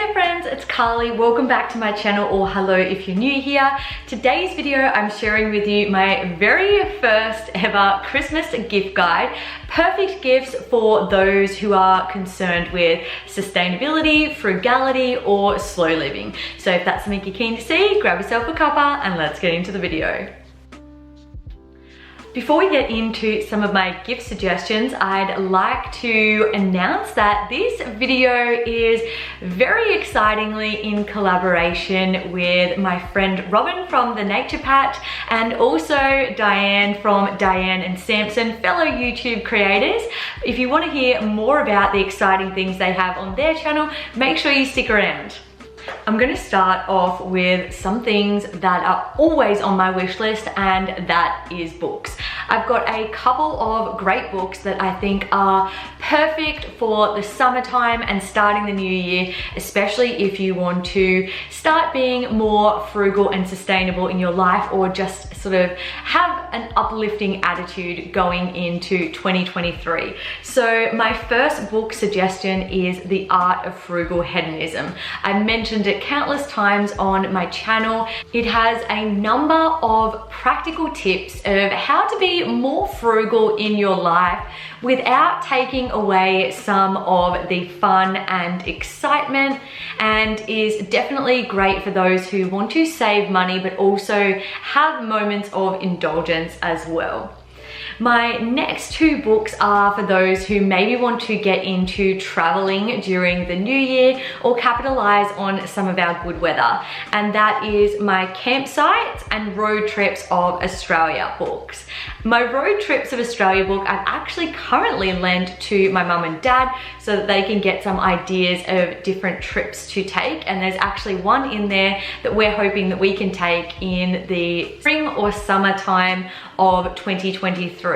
there friends, it's Carly. Welcome back to my channel, or hello if you're new here. Today's video I'm sharing with you my very first ever Christmas gift guide. Perfect gifts for those who are concerned with sustainability, frugality, or slow living. So if that's something you're keen to see, grab yourself a cuppa and let's get into the video. Before we get into some of my gift suggestions, I'd like to announce that this video is very excitingly in collaboration with my friend Robyn from The Nature Patch and also Diane from Diane and Samson, fellow YouTube creators. If you want to hear more about the exciting things they have on their channel, make sure you stick around. I'm going to start off with some things that are always on my wish list, and that is books. I've got a couple of great books that I think are perfect for the summertime and starting the new year, especially if you want to start being more frugal and sustainable in your life, or just sort of have an uplifting attitude going into 2023. So my first book suggestion is The Art of Frugal Hedonism. I've mentioned it countless times on my channel. It has a number of practical tips of how to be more frugal in your life without taking away some of the fun and excitement, and is definitely great for those who want to save money but also have moments of indulgence as well. My next two books are for those who maybe want to get into traveling during the new year or capitalize on some of our good weather, and that is my Campsites and Road Trips of Australia books. My Road Trips of Australia book I've actually currently lent to my mum and dad so that they can get some ideas of different trips to take, and there's actually one in there that we're hoping that we can take in the spring or summertime of 2023.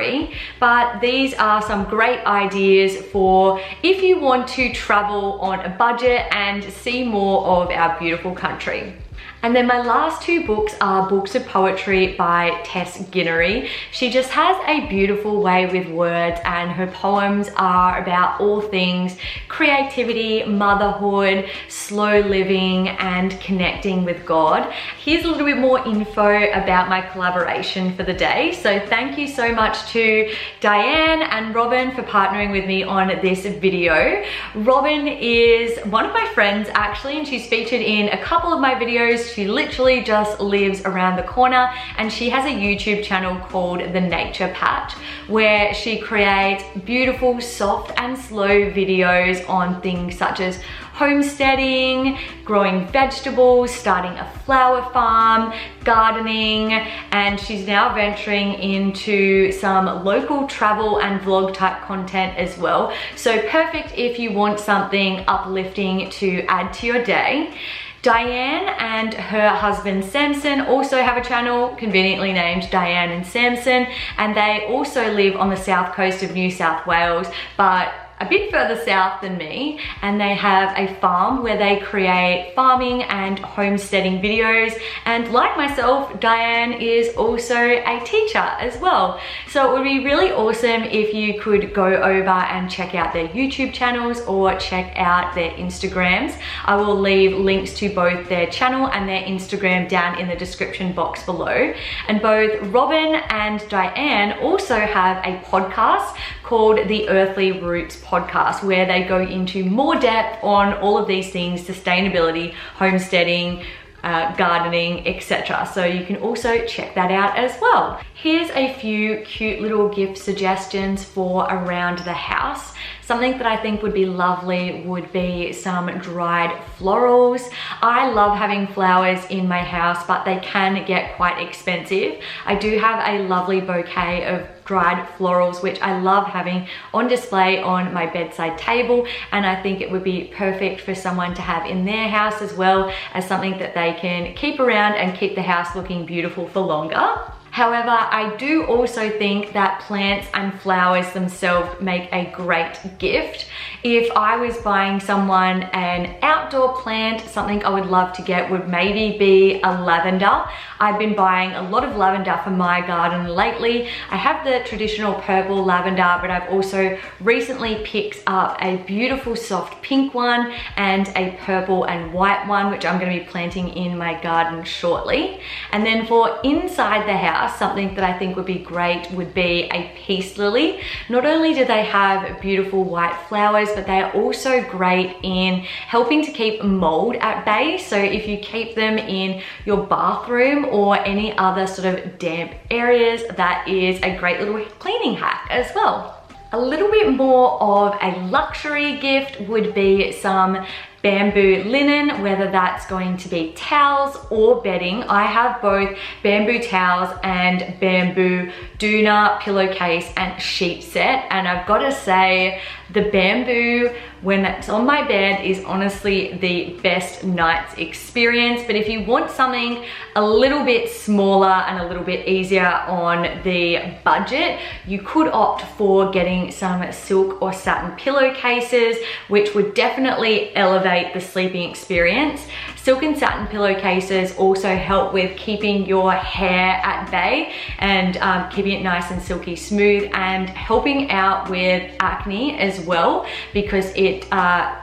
But these are some great ideas for if you want to travel on a budget and see more of our beautiful country. And then my last two books are books of poetry by Tess Guinery. She just has a beautiful way with words, and her poems are about all things creativity, motherhood, slow living, and connecting with God. Here's a little bit more info about my collaboration for the day. So thank you so much to Diane and Robyn for partnering with me on this video. Robyn is one of my friends actually, and she's featured in a couple of my videos. She literally just lives around the corner, and she has a YouTube channel called The Nature Patch where she creates beautiful, soft and slow videos on things such as homesteading, growing vegetables, starting a flower farm, gardening, and she's now venturing into some local travel and vlog type content as well. So perfect if you want something uplifting to add to your day. Diane and her husband Samson also have a channel conveniently named Diane and Samson, and they also live on the south coast of New South Wales, but a bit further south than me, and they have a farm where they create farming and homesteading videos. And like myself, Diane is also a teacher as well. So it would be really awesome if you could go over and check out their YouTube channels or check out their Instagrams. I will leave links to both their channel and their Instagram down in the description box below. And both Robyn and Diane also have a podcast called The Earthly Roots Podcast, where they go into more depth on all of these things: sustainability, homesteading, gardening, etc. So you can also check that out as well. Here's a few cute little gift suggestions for around the house. Something that I think would be lovely would be some dried florals. I love having flowers in my house, but they can get quite expensive. I do have a lovely bouquet of dried florals which I love having on display on my bedside table, and I think it would be perfect for someone to have in their house as well as something that they can keep around and keep the house looking beautiful for longer. However, I do also think that plants and flowers themselves make a great gift. If I was buying someone an outdoor plant, something I would love to get would maybe be a lavender. I've been buying a lot of lavender for my garden lately. I have the traditional purple lavender, but I've also recently picked up a beautiful soft pink one and a purple and white one, which I'm going to be planting in my garden shortly. And then for inside the house, something that I think would be great would be a peace lily. Not only do they have beautiful white flowers, but they are also great in helping to keep mold at bay. So if you keep them in your bathroom or any other sort of damp areas, that is a great little cleaning hack as well. A little bit more of a luxury gift would be some bamboo linen, whether that's going to be towels or bedding. I have both bamboo towels and bamboo doona, pillowcase and sheet set, and I've got to say the bamboo when it's on my bed is honestly the best night's experience. But if you want something a little bit smaller and a little bit easier on the budget, you could opt for getting some silk or satin pillowcases, which would definitely elevate the sleeping experience. Silk and satin pillowcases also help with keeping your hair at bay and keeping it nice and silky smooth, and helping out with acne as well, because it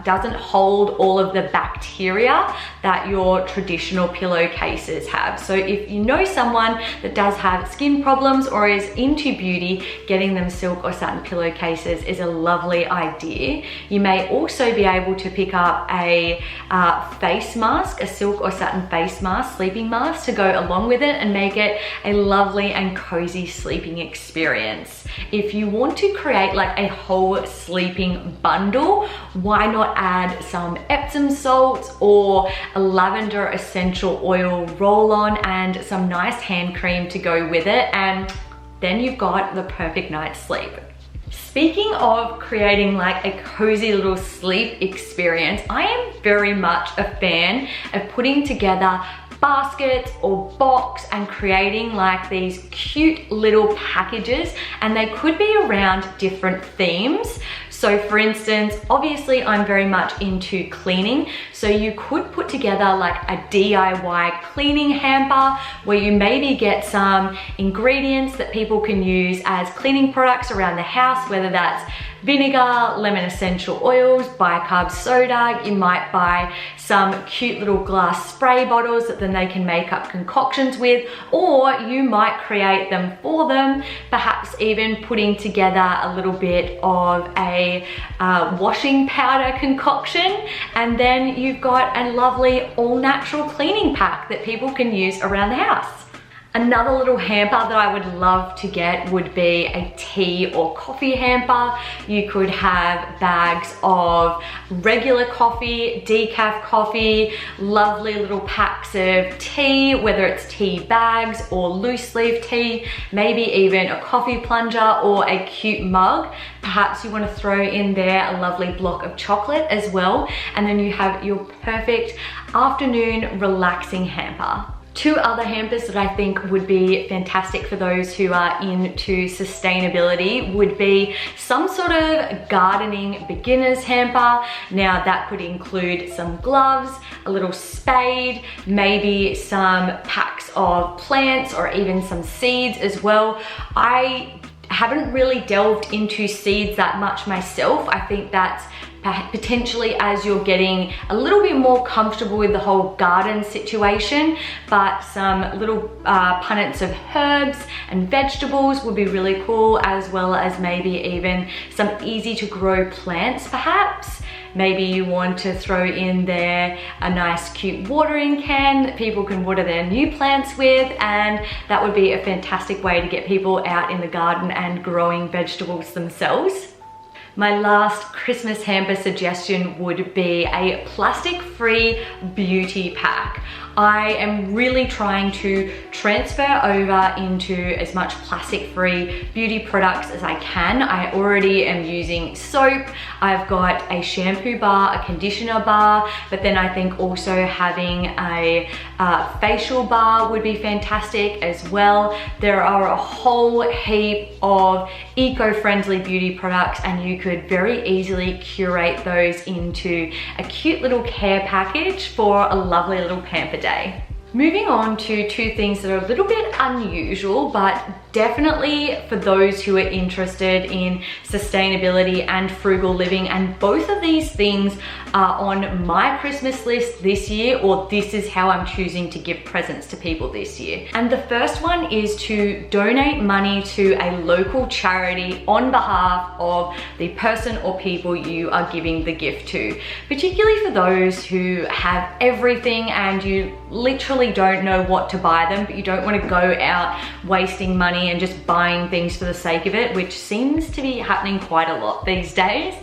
doesn't hold all of the bacteria that your traditional pillowcases have. So if you know someone that does have skin problems or is into beauty, getting them silk or satin pillowcases is a lovely idea. You may also be able to pick up a face mask, a silk or satin face mask, sleeping mask, to go along with it and make it a lovely and cozy sleeping experience. If you want to create like a whole sleeping bundle, why not add some Epsom salts or a lavender essential oil roll-on and some nice hand cream to go with it, and then you've got the perfect night's sleep. Speaking of creating like a cozy little sleep experience, I am very much a fan of putting together baskets or box and creating like these cute little packages, and they could be around different themes. So for instance, obviously I'm very much into cleaning, so you could put together like a DIY cleaning hamper where you maybe get some ingredients that people can use as cleaning products around the house, whether that's vinegar, lemon essential oils, bicarb soda. You might buy some cute little glass spray bottles that then they can make up concoctions with, or you might create them for them, perhaps even putting together a little bit of a washing powder concoction, and then you've got a lovely all natural cleaning pack that people can use around the house. Another little hamper that I would love to get would be a tea or coffee hamper. You could have bags of regular coffee, decaf coffee, lovely little packs of tea, whether it's tea bags or loose leaf tea, maybe even a coffee plunger or a cute mug. Perhaps you want to throw in there a lovely block of chocolate as well, and then you have your perfect afternoon relaxing hamper. Two other hampers that I think would be fantastic for those who are into sustainability would be some sort of gardening beginner's hamper. Now that could include some gloves, a little spade, maybe some packs of plants or even some seeds as well. I haven't really delved into seeds that much myself. I think that's potentially as you're getting a little bit more comfortable with the whole garden situation, but some little punnets of herbs and vegetables would be really cool, as well as maybe even some easy to grow plants perhaps. Maybe you want to throw in there a nice cute watering can that people can water their new plants with, and that would be a fantastic way to get people out in the garden and growing vegetables themselves. My last Christmas hamper suggestion would be a plastic-free beauty pack. I am really trying to transfer over into as much plastic-free beauty products as I can. I already am using soap. I've got a shampoo bar, a conditioner bar, but then I think also having a facial bar would be fantastic as well. There are a whole heap of eco-friendly beauty products, and you could very easily curate those into a cute little care package for a lovely little pamper day. Moving on to two things that are a little bit unusual, but definitely for those who are interested in sustainability and frugal living, and both of these things are on my Christmas list this year, or this is how I'm choosing to give presents to people this year. And the first one is to donate money to a local charity on behalf of the person or people you are giving the gift to, particularly for those who have everything and you literally don't know what to buy them, but you don't want to go out wasting money and just buying things for the sake of it, which seems to be happening quite a lot these days.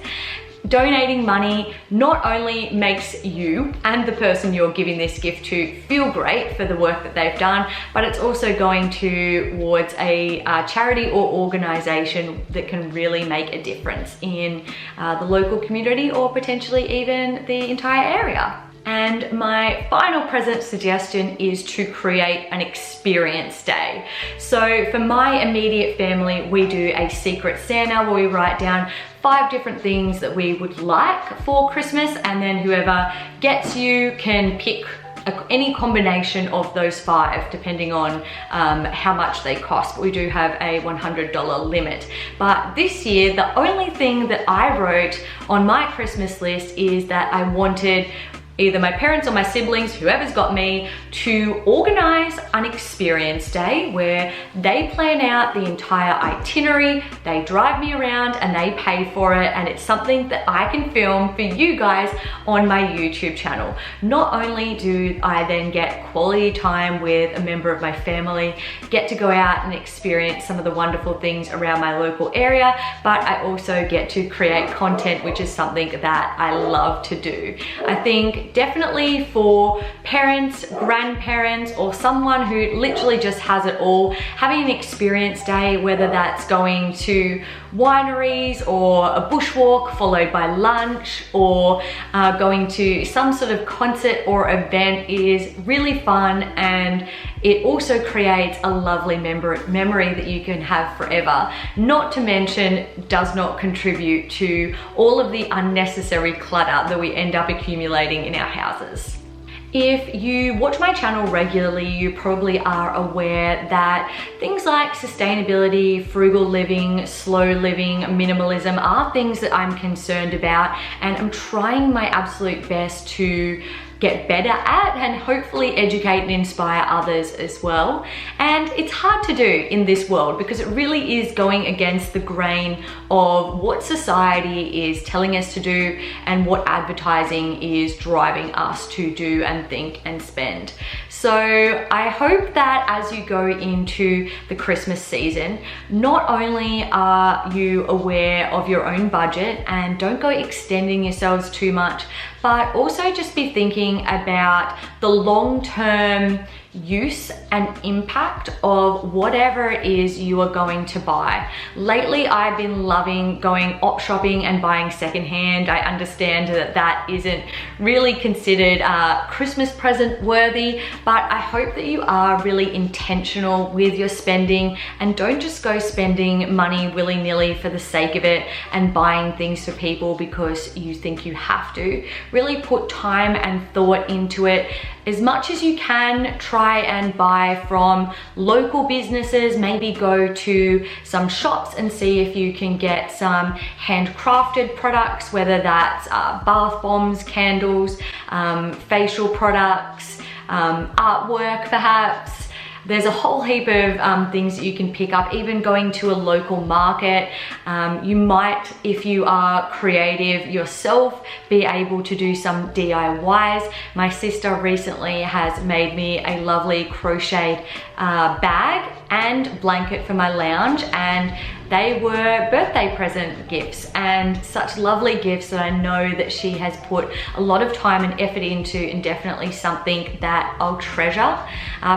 Donating money not only makes you and the person you're giving this gift to feel great for the work that they've done, but it's also going towards a charity or organization that can really make a difference in the local community, or potentially even the entire area. And my final present suggestion is to create an experience day. So for my immediate family, we do a secret Santa where we write down 5 different things that we would like for Christmas, and then whoever gets you can pick any combination of those 5 depending on how much they cost, but we do have a $100 limit. But this year, the only thing that I wrote on my Christmas list is that I wanted either my parents or my siblings, whoever's got me, to organize an experience day where they plan out the entire itinerary, they drive me around and they pay for it, and it's something that I can film for you guys on my YouTube channel. Not only do I then get quality time with a member of my family, get to go out and experience some of the wonderful things around my local area, but I also get to create content, which is something that I love to do. I think definitely for parents, grandparents, or someone who literally just has it all, having an experience day, whether that's going to wineries or a bushwalk followed by lunch, or going to some sort of concert or event, is really fun, and it also creates a lovely memory that you can have forever. Not to mention, does not contribute to all of the unnecessary clutter that we end up accumulating in our houses. If you watch my channel regularly, you probably are aware that things like sustainability, frugal living, slow living, minimalism are things that I'm concerned about, and I'm trying my absolute best to get better at and hopefully educate and inspire others as well. And it's hard to do in this world because it really is going against the grain of what society is telling us to do and what advertising is driving us to do and think and spend. So I hope that as you go into the Christmas season, not only are you aware of your own budget and don't go extending yourselves too much, but also just be thinking about the long-term use and impact of whatever it is you are going to buy. Lately, I've been loving going op shopping and buying secondhand. I understand that that isn't really considered Christmas present worthy, but I hope that you are really intentional with your spending and don't just go spending money willy-nilly for the sake of it and buying things for people because you think you have to. Really put time and thought into it. As much as you can, try and buy from local businesses, maybe go to some shops and see if you can get some handcrafted products, whether that's bath bombs, candles, facial products, artwork perhaps. There's a whole heap of things that you can pick up, even going to a local market. You might, if you are creative yourself, be able to do some DIYs. My sister recently has made me a lovely crocheted bag and blanket for my lounge, and they were birthday present gifts, and such lovely gifts that I know that she has put a lot of time and effort into, and definitely something that I'll treasure.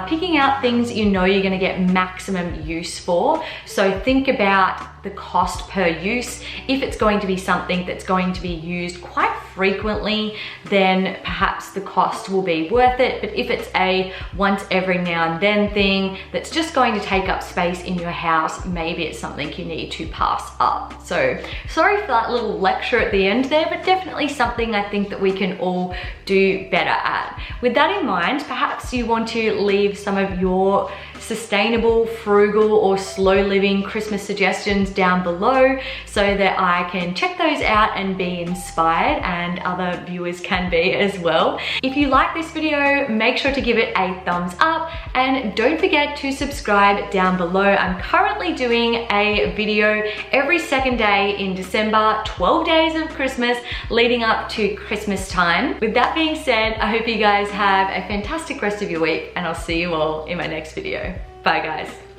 Picking out things you know you're gonna get maximum use for. So think about the cost per use. If it's going to be something that's going to be used quite frequently, then perhaps the cost will be worth it. But if it's a once every now and then thing that's just going to take up space in your house, maybe it's something you need to pass up. So sorry for that little lecture at the end there, but definitely something I think that we can all do better at. With that in mind, perhaps you want to leave some of your sustainable, frugal, or slow living Christmas suggestions down below so that I can check those out and be inspired, and other viewers can be as well. If you like this video, make sure to give it a thumbs up, and don't forget to subscribe down below. I'm currently doing a video every second day in December, 12 days of Christmas leading up to Christmas time. With that being said, I hope you guys have a fantastic rest of your week, and I'll see you all in my next video. Bye guys.